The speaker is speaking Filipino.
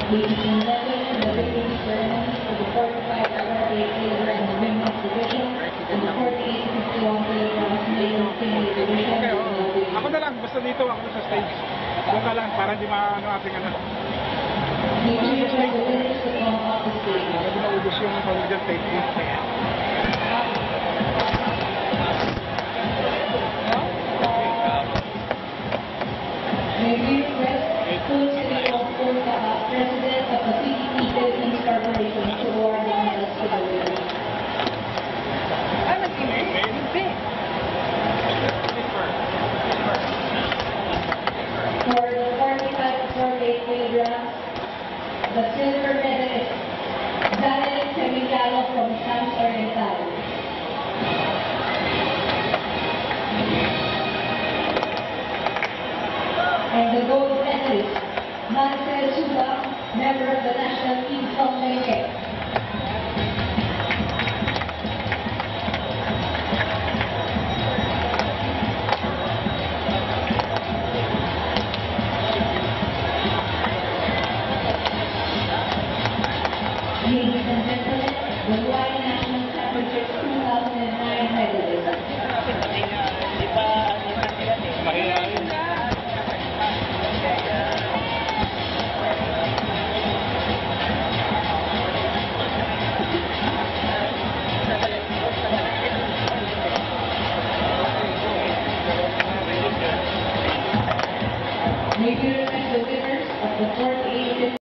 Ladies and gentlemen, the victory ceremony for the 45-hour kilogram in the women's division and the 48-51 kilograms male senior division. Okay, ako na lang, basta dito ako sa stage. Doon ka lang, para hindi maano ating ano. Ladies and gentlemen, to come up the stage. Hindi maubos yung pag-medium tape mo. May we request full city of President of the CDP Philippines Corporation to award the medals to the winners. For the 45-48 kilograms, the silver medalist, Daniel Semillano from Shams Oriental. And the gold medalist, Marcel Suba, member of the national team from Leyte.